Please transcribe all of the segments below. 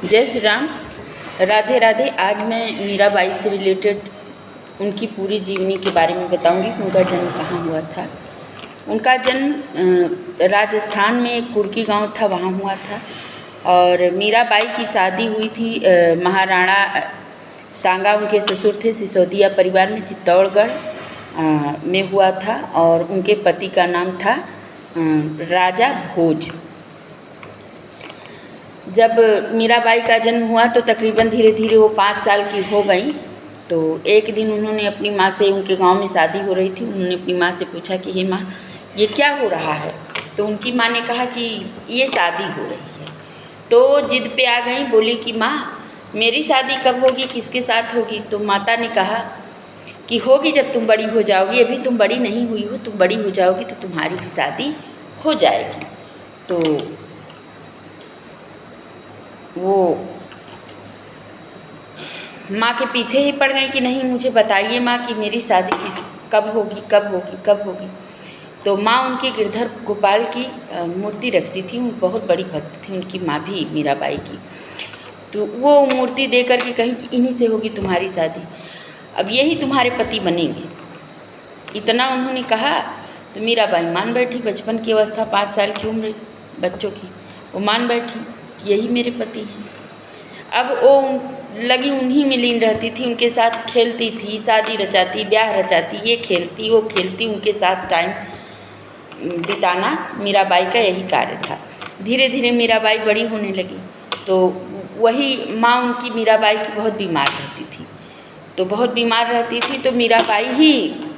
जय श्री राम। राधे राधे। आज मैं मीराबाई से रिलेटेड उनकी पूरी जीवनी के बारे में बताऊंगी कि उनका जन्म कहाँ हुआ था। उनका जन्म राजस्थान में एक कुर्की गांव था, वहाँ हुआ था। और मीराबाई की शादी हुई थी महाराणा सांगा, उनके ससुर थे, सिसोदिया परिवार में चित्तौड़गढ़ में हुआ था। और उनके पति का नाम था राजा भोज। जब मीराबाई का जन्म हुआ तो तकरीबन धीरे धीरे वो 5 साल की हो गई। तो एक दिन उन्होंने अपनी माँ से, उनके गांव में शादी हो रही थी, उन्होंने अपनी माँ से पूछा कि हे माँ, ये क्या हो रहा है। तो उनकी माँ ने कहा कि ये शादी हो रही है। तो जिद पे आ गई, बोली कि माँ मेरी शादी कब होगी, किसके साथ होगी। तो माता ने कहा कि होगी जब तुम बड़ी हो जाओगी, अभी तुम बड़ी नहीं हुई हो, तुम बड़ी हो जाओगी तो तुम्हारी भी शादी हो जाएगी। तो वो माँ के पीछे ही पड़ गई कि नहीं, मुझे बताइए माँ कि मेरी शादी कब होगी, कब होगी, कब होगी। तो माँ उनकी गिरधर गोपाल की मूर्ति रखती थी, बहुत बड़ी भक्त थी उनकी माँ भी मीराबाई की। तो वो मूर्ति दे कर के कहीं कि इन्हीं से होगी तुम्हारी शादी, अब यही तुम्हारे पति बनेंगे। इतना उन्होंने कहा तो मीराबाई मान बैठी। बचपन की अवस्था, 5 साल की उम्र बच्चों की, वो मान बैठी कि यही मेरे पति हैं। अब वो लगी उन्हीं में लीन रहती थी, उनके साथ खेलती थी, शादी रचाती, ब्याह रचाती, ये खेलती वो खेलती, उनके साथ टाइम बिताना मीराबाई का यही कार्य था। धीरे धीरे मीराबाई बड़ी होने लगी तो वही माँ उनकी मीराबाई की बहुत बीमार रहती थी। तो बहुत बीमार रहती थी तो मीराबाई ही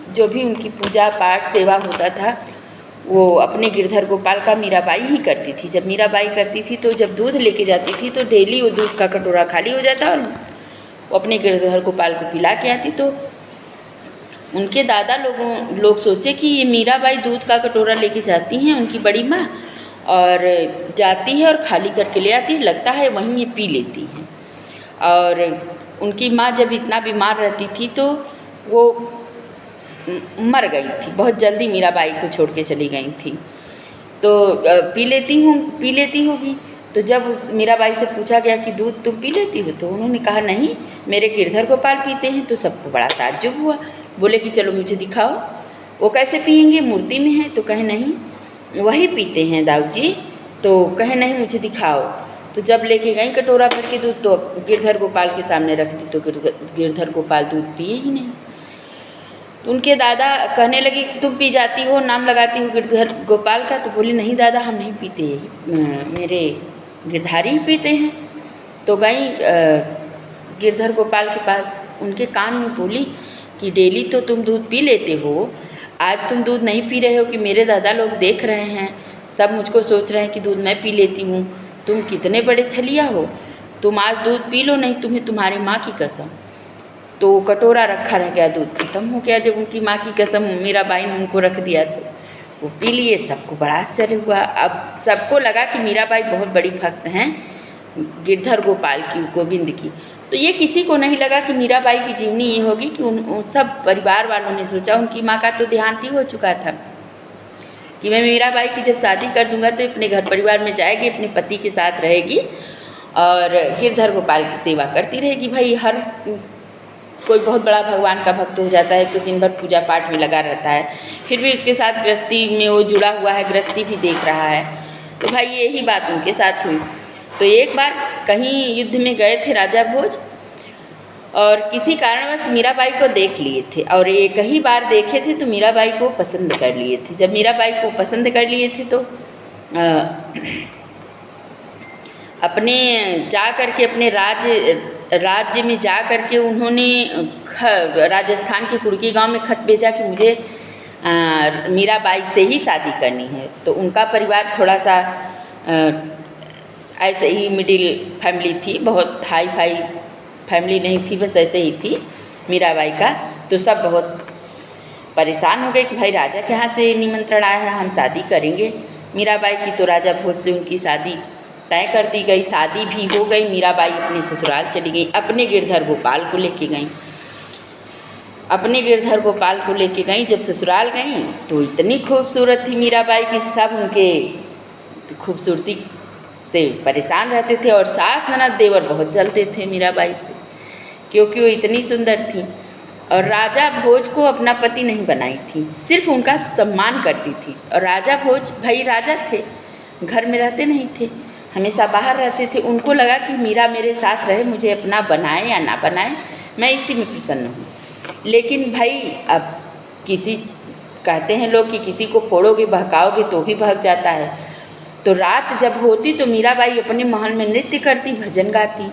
जो भी उनकी पूजा पाठ सेवा होता था वो अपने गिरधर गोपाल का मीराबाई ही करती थी। जब मीराबाई करती थी तो जब दूध लेके जाती थी तो डेली वो दूध का कटोरा खाली हो जाता और वो अपने गिरधर गोपाल को पिला के आती। तो उनके दादा लोग सोचे कि ये मीराबाई दूध का कटोरा लेके जाती हैं उनकी बड़ी माँ, और जाती है और खाली करके ले आती है, लगता है वहीं ये पी लेती हैं। और उनकी माँ जब इतना बीमार रहती थी तो वो मर गई थी, बहुत जल्दी मीराबाई को छोड़ के चली गई थी। तो पी लेती होगी। तो जब उस मीराबाई से पूछा गया कि दूध तुम पी लेती हो, तो उन्होंने कहा नहीं, मेरे गिरधर गोपाल पीते हैं। तो सबको बड़ा ताज्जुब हुआ, बोले कि चलो मुझे दिखाओ, वो कैसे पिएंगे, मूर्ति में है। तो कहे नहीं, वही पीते हैं दाऊ जी। तो कहे नहीं, मुझे दिखाओ। तो जब लेके गई कटोरा भर के दूध तो गिरधर गोपाल के सामने रख दी, तो गिरधर गोपाल दूध पिए ही नहीं। तो उनके दादा कहने लगे कि तुम पी जाती हो, नाम लगाती हो गिरधर गोपाल का। तो बोली नहीं दादा, हम नहीं पीते, मेरे गिरधारी ही पीते हैं। तो गई गिरधर गोपाल के पास, उनके कान में बोली कि डेली तो तुम दूध पी लेते हो, आज तुम दूध नहीं पी रहे हो कि मेरे दादा लोग देख रहे हैं, सब मुझको सोच रहे हैं कि दूध मैं पी लेती हूँ, तुम कितने बड़े छलिया हो, तुम आज दूध पी लो, नहीं तुम्हें तुम्हारी माँ की कसम। तो कटोरा रखा रह गया, दूध खत्म हो गया। जब उनकी माँ की कसम मीराबाई ने उनको रख दिया तो वो पी लिए। सबको बड़ा आश्चर्य हुआ। अब सबको लगा कि मीराबाई बहुत बड़ी भक्त हैं गिरधर गोपाल की, गोविंद की। तो ये किसी को नहीं लगा कि मीराबाई की जीवनी ये होगी कि उन सब परिवार वालों ने सोचा, उनकी माँ का तो देहांत ही हो चुका था कि मैं मीराबाई की जब शादी कर दूंगा तो अपने घर परिवार में जाएगी, अपने पति के साथ रहेगी और गिरधर गोपाल की सेवा करती रहेगी। भाई हर कोई बहुत बड़ा भगवान का भक्त हो जाता है तो दिन भर पूजा पाठ में लगा रहता है, फिर भी उसके साथ गृहस्थी में वो जुड़ा हुआ है, गृहस्थी भी देख रहा है। तो भाई यही बात उनके साथ हुई। तो एक बार कहीं युद्ध में गए थे राजा भोज और किसी कारणवश मीराबाई को देख लिए थे, और एक ही बार देखे थे तो मीराबाई को पसंद कर लिए थे। जब मीराबाई को पसंद कर लिए थे तो अपने जा करके अपने राज्य में जा करके उन्होंने राजस्थान के कुर्की गांव में खत भेजा कि मुझे मीराबाई से ही शादी करनी है। तो उनका परिवार थोड़ा सा ऐसे ही मिडिल फैमिली थी, बहुत हाई फाई फैमिली नहीं थी, बस ऐसे ही थी मीराबाई का। तो सब बहुत परेशान हो गए कि भाई राजा के यहाँ से निमंत्रण आया है, हम शादी करेंगे मीराबाई की। तो राजा भोज से उनकी शादी तय कर दी गई, शादी भी हो गई। मीराबाई अपने ससुराल चली गई, अपने गिरधर गोपाल को लेके गई। अपने गिरधर गोपाल को लेके गई, जब ससुराल गई तो इतनी खूबसूरत थी मीराबाई की, सब उनके खूबसूरती से परेशान रहते थे और सास ननद देवर बहुत जलते थे मीराबाई से, क्योंकि वो इतनी सुंदर थी और राजा भोज को अपना पति नहीं बनाई थी, सिर्फ उनका सम्मान करती थी। और राजा भोज भाई राजा थे, घर में रहते नहीं थे, हमेशा बाहर रहते थे। उनको लगा कि मीरा मेरे साथ रहे, मुझे अपना बनाए या ना बनाए, मैं इसी में प्रसन्न हूँ। लेकिन भाई अब किसी कहते हैं लोग कि किसी को फोड़ोगे बहकाओगे तो भी बहक जाता है। तो रात जब होती तो मीराबाई अपने महल में नृत्य करती, भजन गाती।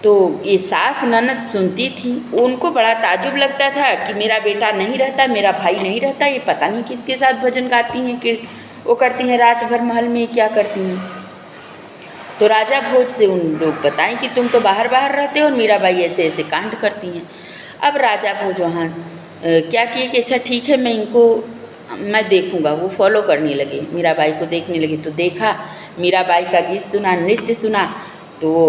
तो ये सास ननद सुनती थी, उनको बड़ा ताजुब लगता था कि मेरा बेटा नहीं रहता, मेरा भाई नहीं रहता, ये पता नहीं किसके साथ भजन गाती हैं कि वो करती हैं रात भर महल में क्या करती हैं। तो राजा भोज से उन लोग बताएं कि तुम तो बाहर बाहर रहते हो और मीराबाई ऐसे ऐसे कांड करती हैं। अब राजा भोज वहाँ क्या किए कि अच्छा ठीक है मैं देखूँगा। वो फॉलो करने लगे, मीराबाई को देखने लगे। तो देखा, मीराबाई का गीत सुना, नृत्य सुना, तो वो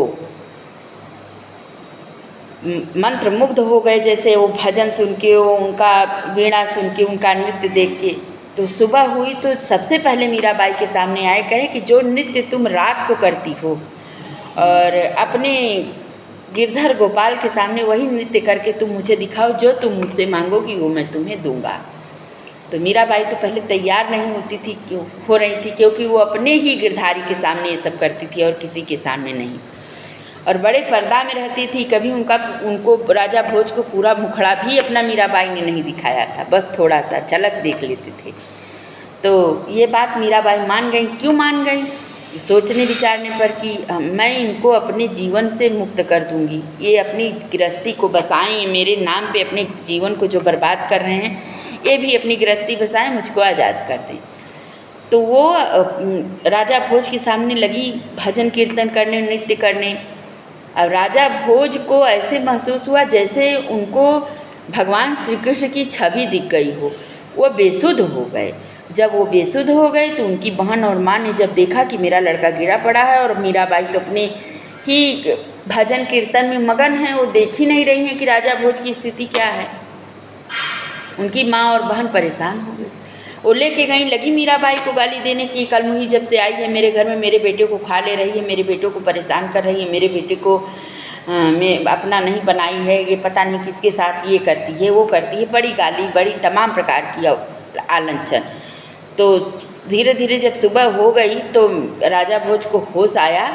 मंत्र मुग्ध हो गए, जैसे वो भजन सुन के, वो उनका वीणा सुन के, उनका नृत्य देख के। तो सुबह हुई तो सबसे पहले मीराबाई के सामने आए, कहे कि जो नृत्य तुम रात को करती हो और अपने गिरधर गोपाल के सामने वही नृत्य करके तुम मुझे दिखाओ, जो तुम मुझसे मांगोगी वो मैं तुम्हें दूंगा। तो मीराबाई तो पहले तैयार नहीं हो रही थी, क्योंकि वो अपने ही गिरधारी के सामने ये सब करती थी और किसी के सामने नहीं, और बड़े पर्दा में रहती थी। कभी उनको राजा भोज को पूरा मुखड़ा भी अपना मीराबाई ने नहीं दिखाया था, बस थोड़ा सा झलक देख लेते थे। तो ये बात मीराबाई मान गई। क्यों मान गई? सोचने विचारने पर कि मैं इनको अपने जीवन से मुक्त कर दूंगी, ये अपनी गृहस्थी को बसाएं, मेरे नाम पे अपने जीवन को जो बर्बाद कर रहे हैं ये भी अपनी गृहस्थी बसाएं, मुझको आज़ाद कर दें। तो वो राजा भोज के सामने लगी भजन कीर्तन करने, नृत्य करने। अब राजा भोज को ऐसे महसूस हुआ जैसे उनको भगवान श्री कृष्ण की छवि दिख गई हो, वो बेसुध हो गए। जब वो बेसुध हो गए तो उनकी बहन और माँ ने जब देखा कि मेरा लड़का गिरा पड़ा है और मीराबाई तो अपने ही भजन कीर्तन में मगन है, वो देख ही नहीं रही हैं कि राजा भोज की स्थिति क्या है। उनकी माँ और बहन परेशान हो गई। वो लेके गई, लगी मीराबाई को गाली देने की, कल मुही जब से आई है मेरे घर में मेरे बेटे को खा ले रही है, मेरे बेटे को परेशान कर रही है, मेरे बेटे को मैं अपना नहीं बनाई है, ये पता नहीं किसके साथ ये करती है वो करती है, बड़ी गाली, बड़ी तमाम प्रकार की आलंचन। तो धीरे धीरे जब सुबह हो गई तो राजा भोज को होश आया,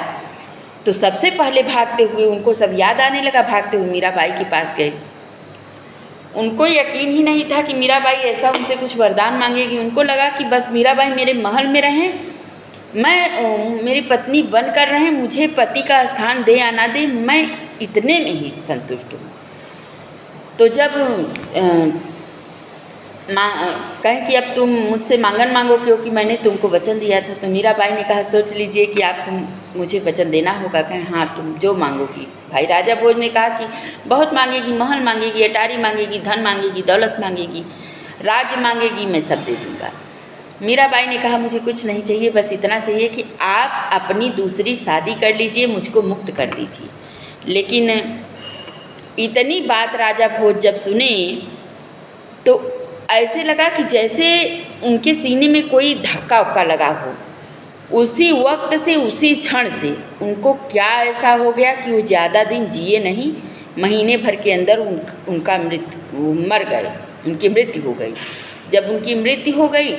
तो सबसे पहले भागते हुए, उनको सब याद आने लगा, भागते हुए मीराबाई के पास गए। उनको यकीन ही नहीं था कि मीराबाई ऐसा उनसे कुछ वरदान मांगेगी। उनको लगा कि बस मीराबाई मेरे महल में रहें, मैं मेरी पत्नी बनकर रहें, मुझे पति का स्थान दे या ना दे, मैं इतने में ही संतुष्ट हूँ। तो जब कहें कि अब तुम मुझसे मांगन मांगो क्योंकि मैंने तुमको वचन दिया था, तो मीराबाई ने कहा सोच लीजिए कि आपको मुझे वचन देना होगा। कहें हाँ तुम जो मांगोगी। भाई राजा भोज ने कहा कि बहुत मांगेगी, महल मांगेगी, अटारी मांगेगी, धन मांगेगी, दौलत मांगेगी, राज्य मांगेगी, मैं सब दे दूँगा। मीराबाई ने कहा मुझे कुछ नहीं चाहिए, बस इतना चाहिए कि आप अपनी दूसरी शादी कर लीजिए, मुझको मुक्त कर दीजिए। लेकिन इतनी बात राजा भोज जब सुने तो ऐसे लगा कि जैसे उनके सीने में कोई धक्का उक्का लगा हो। उसी वक्त से, उसी क्षण से उनको क्या ऐसा हो गया कि वो ज़्यादा दिन जिए नहीं, महीने भर के अंदर उनका मर गए, उनकी मृत्यु हो गई। जब उनकी मृत्यु हो गई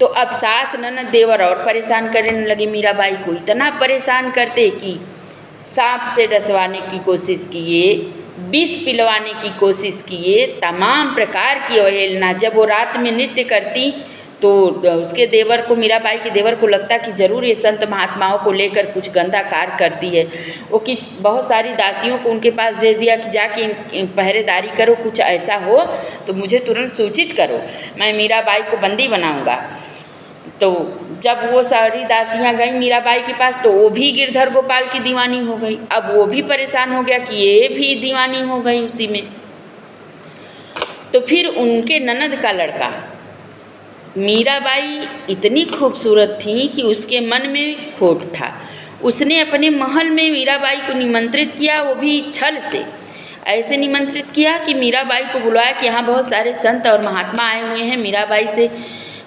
तो अब सास ननद देवर और परेशान करने लगे मीराबाई को। इतना परेशान करते कि सांप से डसवाने की कोशिश किए, विष पिलवाने की कोशिश किए, तमाम प्रकार की अवहेलना। जब वो रात में नृत्य करती तो उसके देवर को, मीराबाई के देवर को लगता कि ज़रूर ये संत महात्माओं को लेकर कुछ गंदा कार्य करती है। वो बहुत सारी दासियों को उनके पास भेज दिया कि जाके पहरेदारी करो, कुछ ऐसा हो तो मुझे तुरंत सूचित करो, मैं मीराबाई को बंदी बनाऊंगा। तो जब वो सारी दासियां गई मीराबाई के पास तो वो भी गिरधर गोपाल की दीवानी हो गई। अब वो भी परेशान हो गया कि ये भी दीवानी हो गई उसी में। तो फिर उनके ननद का लड़का, मीराबाई इतनी खूबसूरत थी कि उसके मन में खोट था। उसने अपने महल में मीराबाई को निमंत्रित किया, वो भी छल से। ऐसे निमंत्रित किया कि मीराबाई को बुलाया कि यहाँ बहुत सारे संत और महात्मा आए हुए हैं, मीराबाई से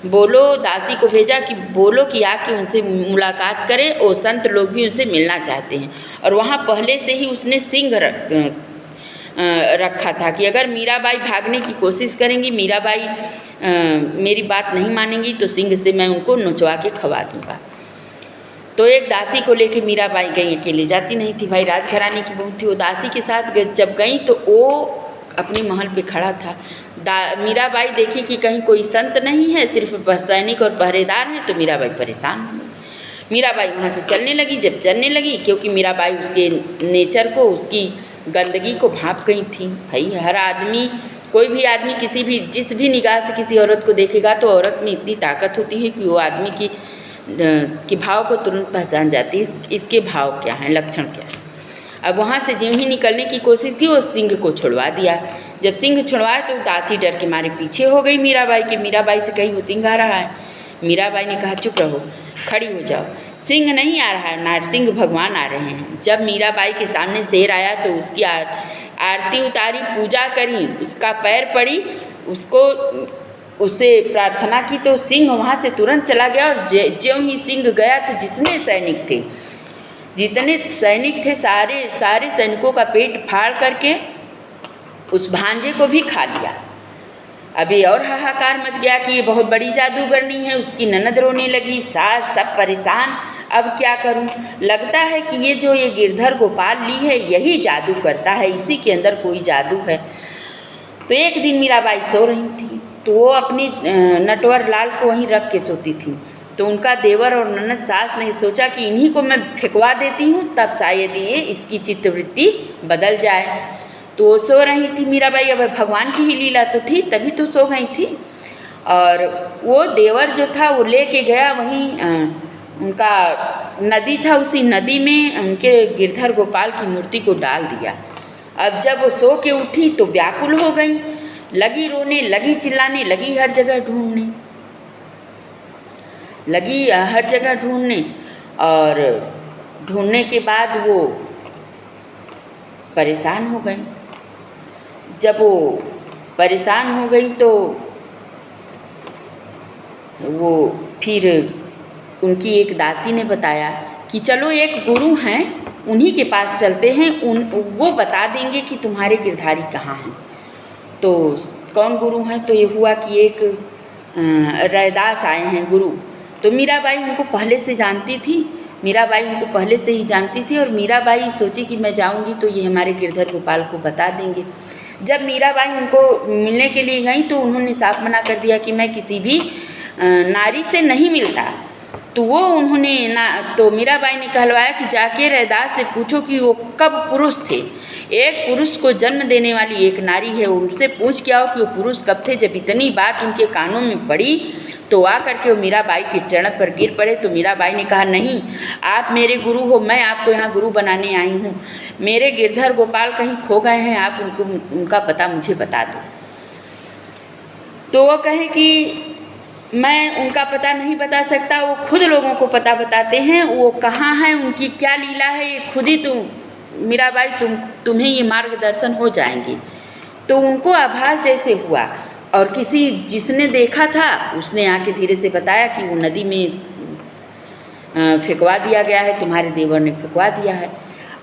बोलो, दासी को भेजा कि बोलो कि आके उनसे मुलाकात करें, और संत लोग भी उनसे मिलना चाहते हैं। और वहाँ पहले से ही उसने सिंह रखा था कि अगर मीराबाई भागने की कोशिश करेंगी, मीराबाई मेरी बात नहीं मानेंगी, तो सिंह से मैं उनको नचवा के खवा दूँगा। तो एक दासी को लेके मीराबाई गई, अकेले जाती नहीं थी, भाई राजघराने की बहू थी। वो दासी के साथ जब गई तो वो अपने महल पे खड़ा था। मीराबाई देखी कि कहीं कोई संत नहीं है, सिर्फ सैनिक और पहरेदार हैं, तो मीराबाई परेशान हो गई। मीराबाई वहाँ से चलने लगी। जब चलने लगी, क्योंकि मीराबाई उसके नेचर को, उसकी गंदगी को भांप गई थी। भाई हर आदमी, कोई भी आदमी किसी भी जिस भी निगाह से किसी औरत को देखेगा तो औरत में इतनी ताकत होती है कि वो आदमी की भाव को तुरंत पहचान जाती है, इसके भाव क्या हैं, लक्षण क्या है। अब वहाँ से ज्यों ही निकलने की कोशिश की, वो सिंह को छुड़वा दिया। जब सिंह छुड़वाया तो दासी डर के मारे पीछे हो गई मीराबाई के। मीराबाई से कही वो सिंह आ रहा है। मीराबाई ने कहा चुप रहो, खड़ी हो जाओ, सिंह नहीं आ रहा है, नरसिंह भगवान आ रहे हैं। जब मीराबाई के सामने शेर आया तो उसकी आरती उतारी, पूजा करी, उसका पैर पड़ी, उससे प्रार्थना की, तो सिंह वहाँ से तुरंत चला गया। और ज्यों ही सिंह गया तो जितने सैनिक थे सारे सैनिकों का पेट फाड़ करके उस भांजे को भी खा लिया। अभी और हाहाकार मच गया कि ये बहुत बड़ी जादूगरनी है। उसकी ननद रोने लगी, सास सब परेशान, अब क्या करूं। लगता है कि ये गिरधर गोपाल ली है, यही जादू करता है, इसी के अंदर कोई जादू है। तो एक दिन मीराबाई सो रही थी, तो वो अपनी नटवर लाल को वहीं रख के सोती थी। तो उनका देवर और ननद सास ने सोचा कि इन्हीं को मैं फेंकवा देती हूँ, तब शायद ये इसकी चित्तवृत्ति बदल जाए। तो वो सो रही थी मीराबाई, अब भगवान की ही लीला तो थी, तभी तो सो गई थी। और वो देवर जो था वो लेके गया वहीं, उनका नदी था, उसी नदी में उनके गिरधर गोपाल की मूर्ति को डाल दिया। अब जब वो सो के उठी तो व्याकुल हो गई, लगी रोने, लगी चिल्लाने, लगी हर जगह ढूंढने, और ढूंढने के बाद वो परेशान हो गई। जब वो परेशान हो गई तो वो फिर उनकी एक दासी ने बताया कि चलो एक गुरु हैं, उन्हीं के पास चलते हैं, वो बता देंगे कि तुम्हारे गिरधारी कहाँ हैं। तो कौन गुरु हैं? तो ये हुआ कि एक रैदास आए हैं गुरु। तो मीराबाई उनको पहले से जानती थी, और मीराबाई सोची कि मैं जाऊंगी तो ये हमारे गिरधर गोपाल को बता देंगे। जब मीराबाई उनको मिलने के लिए गई तो उन्होंने साफ मना कर दिया कि मैं किसी भी नारी से नहीं मिलता। तो मीराबाई ने कहलवाया कि जाके रैदास से पूछो कि वो कब पुरुष थे। एक पुरुष को जन्म देने वाली एक नारी है, उनसे पूछ के आओ कि वो पुरुष कब थे। जब इतनी बात उनके कानों में पड़ी तो आ करके वो मीराबाई के चरण पर गिर पड़े। तो मीराबाई ने कहा नहीं, आप मेरे गुरु हो, मैं आपको यहाँ गुरु बनाने आई हूँ। मेरे गिरधर गोपाल कहीं खो गए हैं, आप उनका पता मुझे बता दो। तो वो कहे कि मैं उनका पता नहीं बता सकता, वो खुद लोगों को पता बताते हैं, वो कहाँ हैं, उनकी क्या लीला है, ये खुद ही मीराबाई तुम्हें ये मार्गदर्शन हो जाएंगे। तो उनको आभास जैसे हुआ, और जिसने देखा था उसने आके धीरे से बताया कि वो नदी में फेंकवा दिया गया है, तुम्हारे देवर ने फेंकवा दिया है।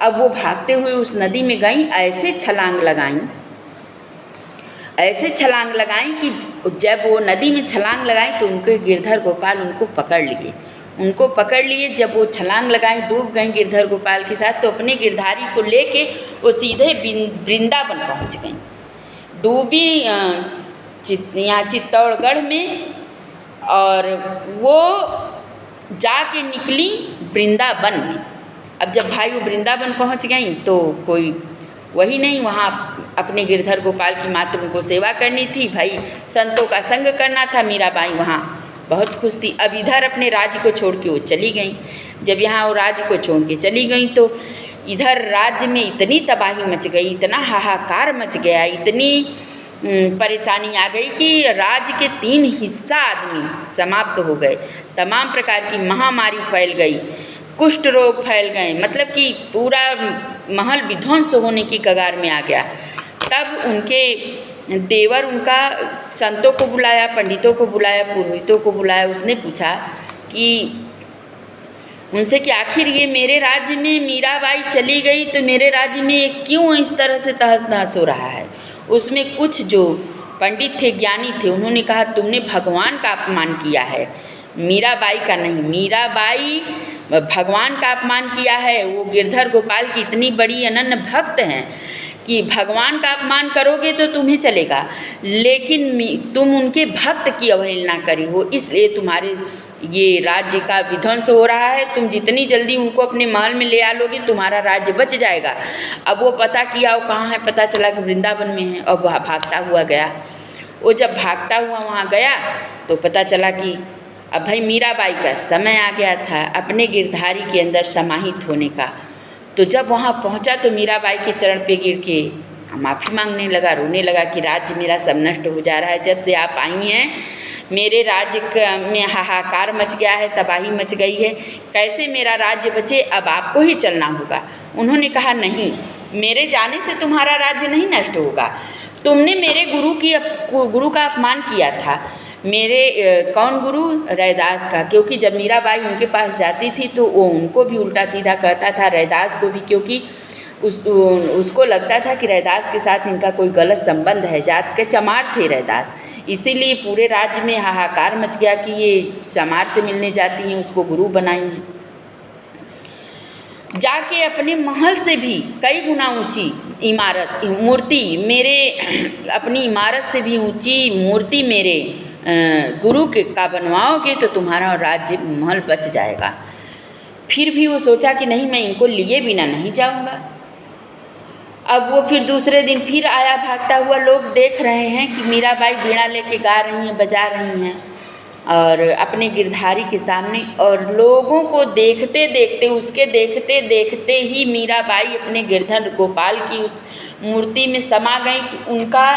अब वो भागते हुए उस नदी में गईं, ऐसे छलांग लगाईं कि जब वो नदी में छलांग लगाईं तो उनके गिरधर गोपाल उनको पकड़ लिए। जब वो छलांग लगाईं, डूब गईं गिरधर गोपाल के साथ, तो अपने गिरधारी को लेके वो सीधे वृंदावन पहुंच गईं। डूबी यहाँ चित्तौड़गढ़ में, और वो जाके निकली वृंदावन में। अब जब भाई वो वृंदावन पहुंच गईं तो कोई वही नहीं, वहाँ अपने गिरधर गोपाल की मात्र उनको सेवा करनी थी, भाई संतों का संग करना था। मीराबाई वहाँ बहुत खुश थी। अब इधर अपने राज्य को छोड़ के वो चली गई। जब यहाँ वो राज्य को छोड़ के चली गई तो इधर राज्य में इतनी तबाही मच गई, इतना हाहाकार मच गया, इतनी परेशानी आ गई कि राज्य के 3 हिस्सा आदमी समाप्त हो गए। तमाम प्रकार की महामारी फैल गई, कुष्ठ रोग फैल गए, मतलब कि पूरा महल विध्वंस होने की कगार में आ गया। तब उनके देवर उनका संतों को बुलाया, पंडितों को बुलाया, पुरोहितों को बुलाया। उसने पूछा कि उनसे कि आखिर ये मेरे राज्य में मीराबाई चली गई तो मेरे राज्य में क्यों इस तरह से तहस नहस हो रहा है। उसमें कुछ जो पंडित थे, ज्ञानी थे, उन्होंने कहा तुमने भगवान का अपमान किया है, मीराबाई का नहीं। मीराबाई भगवान का अपमान किया है। वो गिरधर गोपाल की इतनी बड़ी अनन्य भक्त हैं कि भगवान का अपमान करोगे तो तुम्हें चलेगा, लेकिन तुम उनके भक्त की अवहेलना करी हो, इसलिए तुम्हारे ये राज्य का विध्वंस हो रहा है। तुम जितनी जल्दी उनको अपने महल में ले आ लोगे तुम्हारा राज्य बच जाएगा। अब वो पता किया, वो कहाँ है, पता चला कि वृंदावन में है, और वह भागता हुआ गया। वो जब भागता हुआ वहाँ गया तो पता चला कि अब भाई मीराबाई का समय आ गया था अपने गिरधारी के अंदर समाहित होने का। तो जब वहाँ पहुँचा तो मीराबाई के चरण पे गिर के माफ़ी मांगने लगा, रोने लगा कि राज्य मेरा सब नष्ट हो जा रहा है। जब से आप आई हैं मेरे राज्य में हाहाकार मच गया है, तबाही मच गई है, कैसे मेरा राज्य बचे, अब आपको ही चलना होगा। उन्होंने कहा नहीं, मेरे जाने से तुम्हारा राज्य नहीं नष्ट होगा। तुमने मेरे गुरु का अपमान किया था। मेरे कौन गुरु? रैदास का। क्योंकि जब मीराबाई उनके पास जाती थी तो वो उनको भी उल्टा सीधा कहता था, रैदास को भी, क्योंकि उसको लगता था कि रैदास के साथ इनका कोई गलत संबंध है। जात के चमार थे रैदास, इसीलिए पूरे राज्य में हाहाकार मच गया कि ये चमार से मिलने जाती हैं, उसको गुरु बनाई हैं। जाके अपने महल से भी कई गुना ऊंची मूर्ति मेरे अपनी इमारत से भी ऊंची मूर्ति मेरे गुरु का बनवाओगे तो तुम्हारा राज्य महल बच जाएगा। फिर भी वो सोचा कि नहीं, मैं इनको लिए बिना नहीं जाऊंगा। अब वो फिर दूसरे दिन फिर आया भागता हुआ। लोग देख रहे हैं कि मीराबाई वीणा लेके गा रही हैं, बजा रही हैं और अपने गिरधारी के सामने, और लोगों को देखते देखते, उसके देखते देखते ही मीराबाई अपने गिरधर गोपाल की उस मूर्ति में समा गई कि उनका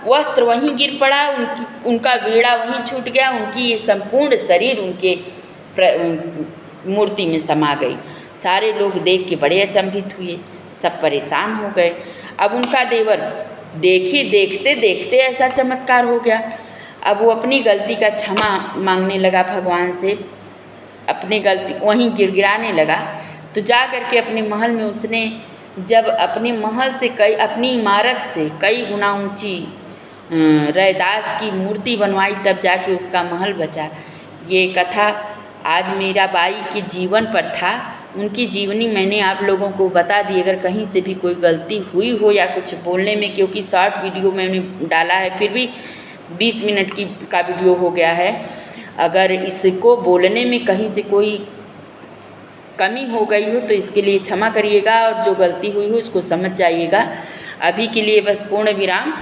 वस्त्र वहीं गिर पड़ा, उनका वीणा वहीं छूट गया, उनकी ये संपूर्ण शरीर उनके मूर्ति में समा गई। सारे लोग देख के बड़े अचंभित हुए, सब परेशान हो गए। अब उनका देवर देखते देखते ऐसा चमत्कार हो गया। अब वो अपनी गलती का क्षमा मांगने लगा भगवान से, अपनी गलती वहीं गिड़गिड़ाने लगा। तो जा कर के अपने महल में उसने जब अपने महल से अपनी इमारत से कई गुना ऊंची रैदास की मूर्ति बनवाई, तब जाके उसका महल बचा। ये कथा आज मीराबाई के जीवन पर था। उनकी जीवनी मैंने आप लोगों को बता दी। अगर कहीं से भी कोई गलती हुई हो या कुछ बोलने में, क्योंकि शॉर्ट वीडियो मैंने डाला है, फिर भी 20 मिनट का वीडियो हो गया है, अगर इसको बोलने में कहीं से कोई कमी हो गई हो तो इसके लिए क्षमा करिएगा, और जो गलती हुई हो उसको समझ जाइएगा। अभी के लिए बस पूर्ण विराम।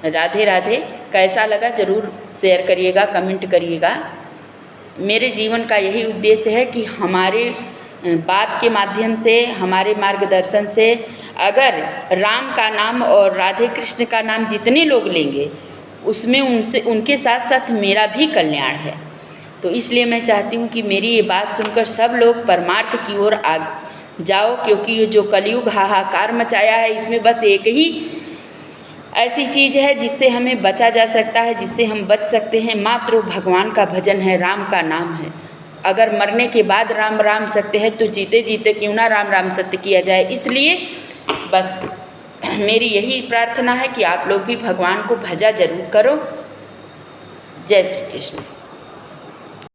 राधे राधे। कैसा लगा ज़रूर शेयर करिएगा, कमेंट करिएगा। मेरे जीवन का यही उद्देश्य है कि हमारे बात के माध्यम से, हमारे मार्गदर्शन से, अगर राम का नाम और राधे कृष्ण का नाम जितने लोग लेंगे उसमें उनके साथ साथ मेरा भी कल्याण है। तो इसलिए मैं चाहती हूँ कि मेरी ये बात सुनकर सब लोग परमार्थ की ओर आ जाओ, क्योंकि ये जो कलयुग हाहाकार मचाया है, इसमें बस एक ही ऐसी चीज़ है जिससे हमें बचा जा सकता है, जिससे हम बच सकते हैं, मात्र भगवान का भजन है, राम का नाम है। अगर मरने के बाद राम राम सत्य है तो जीते जीते क्यों ना राम राम सत्य किया जाए। इसलिए बस मेरी यही प्रार्थना है कि आप लोग भी भगवान को भजा जरूर करो। जय श्री कृष्ण।